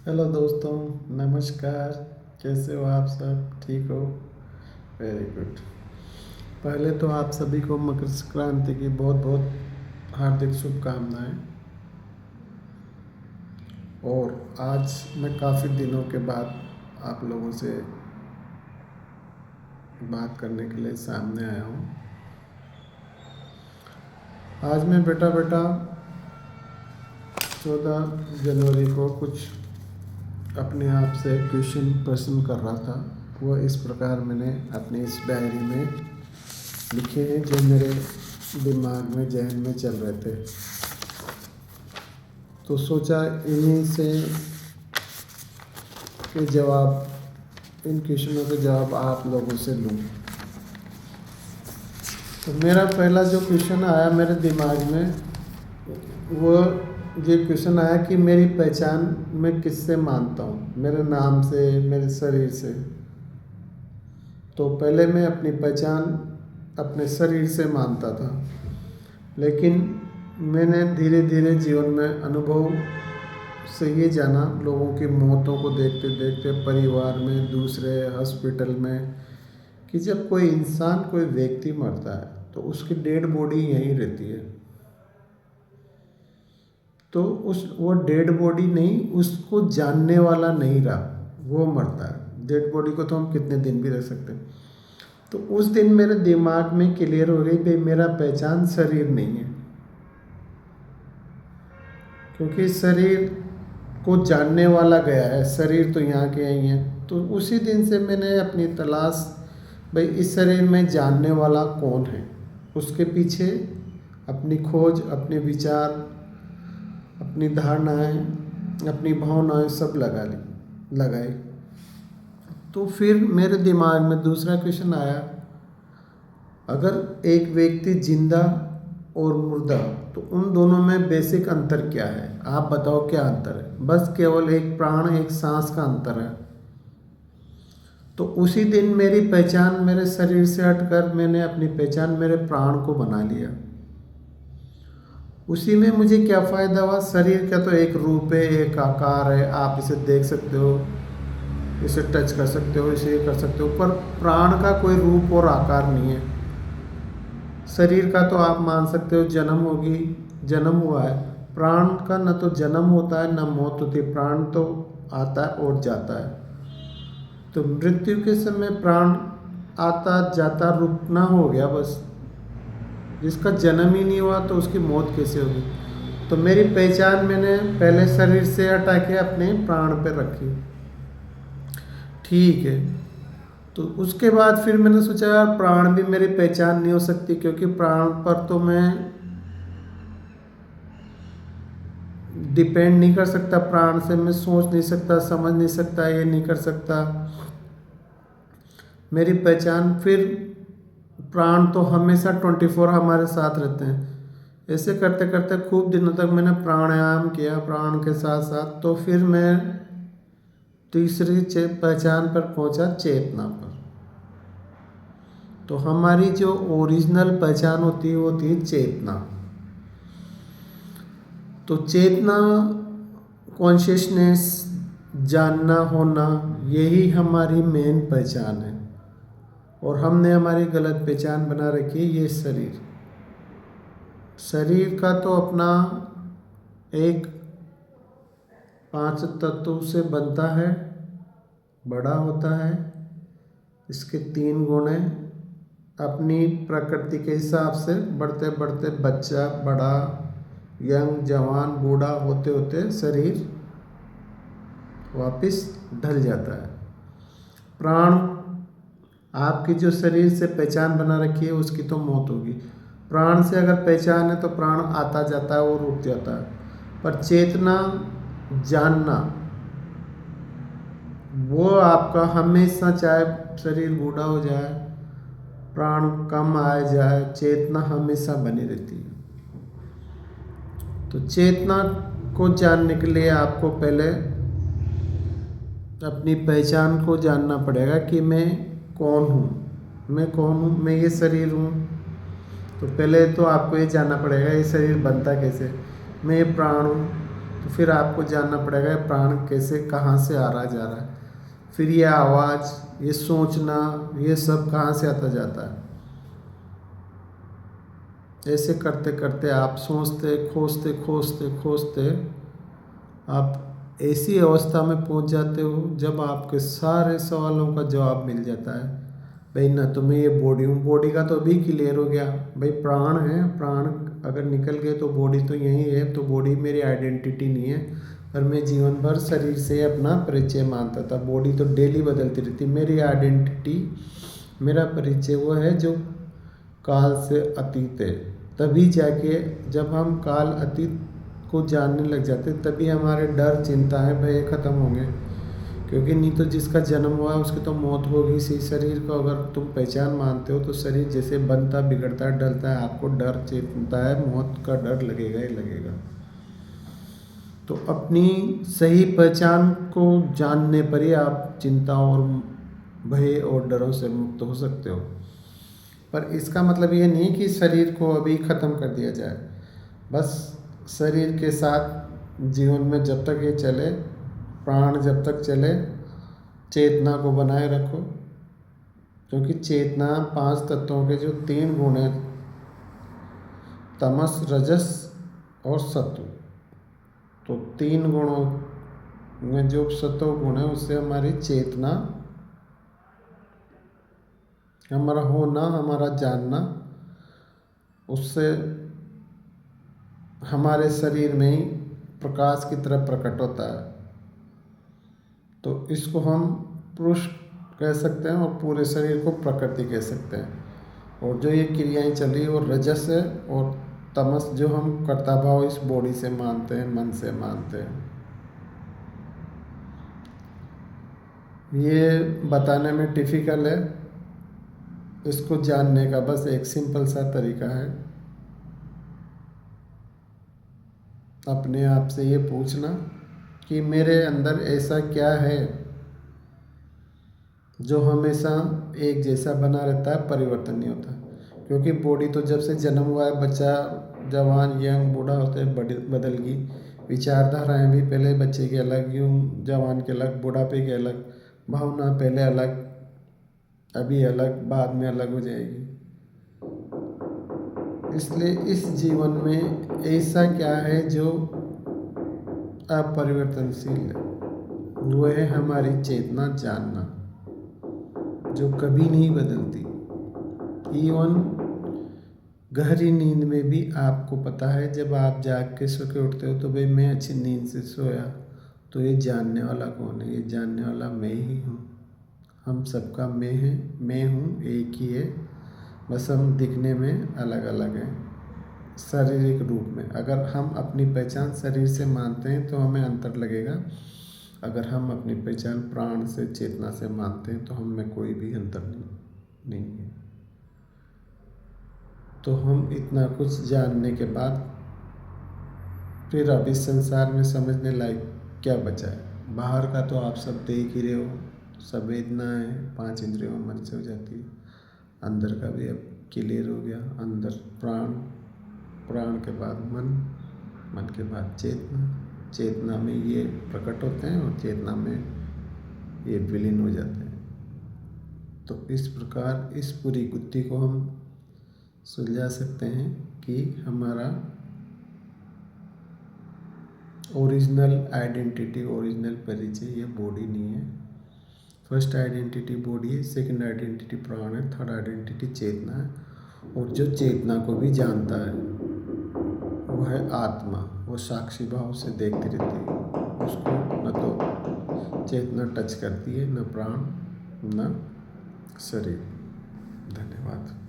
Hello दोस्तों, नमस्कार। कैसे हो आप सब? ठीक हो? Very good. पहले तो आप सभी को मकर संक्रांति की बहुत बहुत हार्दिक शुभकामनाएं। और आज मैं काफ़ी दिनों के बाद आप लोगों से बात करने के लिए सामने आया हूँ। आज मैं बेटा बेटा 14 जनवरी को कुछ अपने आप से क्वेश्चन प्रश्न कर रहा था। वो इस प्रकार मैंने अपनी इस डायरी में लिखे हैं जो मेरे दिमाग में जहन में चल रहे थे। तो सोचा इन्हीं से के जवाब, इन क्वेश्चनों के जवाब आप लोगों से लूँ। तो मेरा पहला जो क्वेश्चन आया मेरे दिमाग में, वो ये क्वेश्चन आया कि मेरी पहचान मैं किससे मानता हूँ? मेरे नाम से, मेरे शरीर से। तो पहले मैं अपनी पहचान अपने शरीर से मानता था, लेकिन मैंने धीरे धीरे जीवन में अनुभव से ये जाना, लोगों की मौतों को देखते देखते परिवार में, दूसरे हॉस्पिटल में, कि जब कोई इंसान, कोई व्यक्ति मरता है तो उसकी डेड बॉडी यहीं रहती है। तो वो डेड बॉडी नहीं, उसको जानने वाला नहीं रहा, वो मरता है। डेड बॉडी को तो हम कितने दिन भी रख सकते हैं। तो उस दिन मेरे दिमाग में क्लियर हो गई भाई मेरा पहचान शरीर नहीं है, क्योंकि शरीर को जानने वाला गया है, शरीर तो यहाँ के यहीं है। तो उसी दिन से मैंने अपनी तलाश, भाई इस शरीर में जानने वाला कौन है, उसके पीछे अपनी खोज, अपने विचार, अपनी धारणाएं, अपनी भावनाएं सब लगाई। तो फिर मेरे दिमाग में दूसरा क्वेश्चन आया, अगर एक व्यक्ति जिंदा और मुर्दा, तो उन दोनों में बेसिक अंतर क्या है? आप बताओ क्या अंतर है? बस केवल एक प्राण, एक सांस का अंतर है। तो उसी दिन मेरी पहचान मेरे शरीर से हटकर मैंने अपनी पहचान मेरे प्राण को बना लिया। उसी में मुझे क्या फ़ायदा हुआ? शरीर का तो एक रूप है, एक आकार है, आप इसे देख सकते हो, इसे टच कर सकते हो, इसे कर सकते हो, पर प्राण का कोई रूप और आकार नहीं है। शरीर का तो आप मान सकते हो जन्म हुआ है। प्राण का न तो जन्म होता है न मौत होती है, प्राण तो आता है और जाता है। तो मृत्यु के समय प्राण आता जाता रुकना हो गया बस। जिसका जन्म ही नहीं हुआ तो उसकी मौत कैसे होगी? तो मेरी पहचान मैंने पहले शरीर से हटा के अपने प्राण पे रखी। ठीक है। तो उसके बाद फिर मैंने सोचा यार प्राण भी मेरी पहचान नहीं हो सकती, क्योंकि प्राण पर तो मैं डिपेंड नहीं कर सकता। प्राण से मैं सोच नहीं सकता, समझ नहीं सकता, ये नहीं कर सकता। मेरी पहचान फिर, प्राण तो हमेशा 24 हमारे साथ रहते हैं। ऐसे करते करते खूब दिनों तक मैंने प्राणायाम किया प्राण के साथ साथ। तो फिर मैं तीसरी पहचान पर पहुंचा, चेतना पर। तो हमारी जो ओरिजिनल पहचान होती है वो होती है चेतना। तो चेतना, कॉन्शियसनेस, जानना, होना, यही हमारी मेन पहचान है। और हमने हमारी गलत पहचान बना रखी है, ये शरीर का तो अपना एक 5 तत्वों से बनता है, बड़ा होता है, इसके 3 गुण हैं। अपनी प्रकृति के हिसाब से बढ़ते बढ़ते बच्चा, बड़ा, यंग, जवान, बूढ़ा होते होते शरीर वापस ढल जाता है। प्राण, आपकी जो शरीर से पहचान बना रखी है उसकी तो मौत होगी। प्राण से अगर पहचान है तो प्राण आता जाता है और रुक जाता है। पर चेतना, जानना, वो आपका हमेशा, चाहे शरीर बूढ़ा हो जाए, प्राण कम आ जाए, चेतना हमेशा बनी रहती है। तो चेतना को जानने के लिए आपको पहले अपनी पहचान को जानना पड़ेगा कि मैं कौन हूँ। मैं कौन हूँ? मैं ये शरीर हूँ। तो पहले तो आपको ये जानना पड़ेगा ये शरीर बनता कैसे। मैं ये प्राण हूँ। तो फिर आपको जानना पड़ेगा ये प्राण कैसे कहाँ से आ रहा जा रहा है, फिर ये आवाज़, ये सोचना, ये सब कहाँ से आता जाता है। ऐसे करते करते आप सोचते खोजते खोजते खोजते आप ऐसी अवस्था में पहुंच जाते हो जब आपके सारे सवालों का जवाब मिल जाता है। भाई ना तो मैं ये बॉडी हूँ, बॉडी का तो अभी क्लियर हो गया। भाई प्राण है, प्राण अगर निकल गए तो बॉडी तो यही है, तो बॉडी मेरी आइडेंटिटी नहीं है। और मैं जीवन भर शरीर से अपना परिचय मानता था, बॉडी तो डेली बदलती रहती। मेरी आइडेंटिटी, मेरा परिचय वो है जो काल से अतीत है। तभी जाके जब हम काल अतीत को जानने लग जाते तभी हमारे डर, चिंता है, भय खत्म होंगे। क्योंकि नहीं तो जिसका जन्म हुआ है उसकी तो मौत होगी। इसी शरीर को अगर तुम पहचान मानते हो तो शरीर जैसे बनता बिगड़ता है, डलता है, आपको डर चिंता है, मौत का डर लगेगा ही लगेगा। तो अपनी सही पहचान को जानने पर ही आप चिंता और भय और डरों से मुक्त हो सकते हो। पर इसका मतलब ये नहीं कि शरीर को अभी ख़त्म कर दिया जाए। बस शरीर के साथ जीवन में जब तक ये चले, प्राण जब तक चले, चेतना को बनाए रखो। क्योंकि चेतना 5 तत्वों के जो 3 गुण हैं, तमस, रजस और सत्व, तो 3 गुणों में जो सत्व गुण है उससे हमारी चेतना, हमारा होना, हमारा जानना, उससे हमारे शरीर में ही प्रकाश की तरह प्रकट होता है। तो इसको हम पुरुष कह सकते हैं और पूरे शरीर को प्रकृति कह सकते हैं। और जो ये क्रियाएं चल रही है वो रजस है, और तमस जो हम कर्ता भाव इस बॉडी से मानते हैं, मन से मानते हैं। ये बताने में डिफ़िकल्ट है, इसको जानने का बस एक सिंपल सा तरीका है। अपने आप से ये पूछना कि मेरे अंदर ऐसा क्या है जो हमेशा एक जैसा बना रहता है, परिवर्तन नहीं होता। क्योंकि बॉडी तो जब से जन्म हुआ है, बच्चा, जवान, यंग, बूढ़ा होते हैं, बदल गई। विचारधाराएं भी पहले बच्चे के अलग, यूं जवान के अलग, बुढ़ापे के अलग, भावना पहले अलग, अभी अलग, बाद में अलग हो जाएगी। इसलिए इस जीवन में ऐसा क्या है जो अपरिवर्तनशील है, वो है हमारी चेतना, जानना, जो कभी नहीं बदलती। इवन गहरी नींद में भी आपको पता है, जब आप जाग के सो के उठते हो तो भाई मैं अच्छी नींद से सोया, तो ये जानने वाला कौन है? ये जानने वाला मैं ही हूँ। हम सबका मैं है, मैं हूँ, एक ही है, बस हम दिखने में अलग अलग हैं शारीरिक रूप में। अगर हम अपनी पहचान शरीर से मानते हैं तो हमें अंतर लगेगा। अगर हम अपनी पहचान प्राण से, चेतना से मानते हैं तो हम में कोई भी अंतर नहीं है। तो हम इतना कुछ जानने के बाद फिर अब इस संसार में समझने लायक क्या बचा है? बाहर का तो आप सब देख ही रहे हो, संवेदना है, 5 इंद्रियों में मन से हो जाती है। अंदर का भी अब क्लियर हो गया। अंदर प्राण, प्राण के बाद मन, मन के बाद चेतना, चेतना में ये प्रकट होते हैं और चेतना में ये विलीन हो जाते हैं। तो इस प्रकार इस पूरी गुत्थी को हम सुलझा सकते हैं कि हमारा ओरिजिनल आइडेंटिटी, ओरिजिनल परिचय ये बॉडी नहीं है। फर्स्ट आइडेंटिटी बॉडी है, सेकंड आइडेंटिटी प्राण है, थर्ड आइडेंटिटी चेतना है। और जो चेतना को भी जानता है वो है आत्मा। वो साक्षी भाव से देखती रहती है, उसको न तो चेतना टच करती है, न प्राण, न शरीर। धन्यवाद।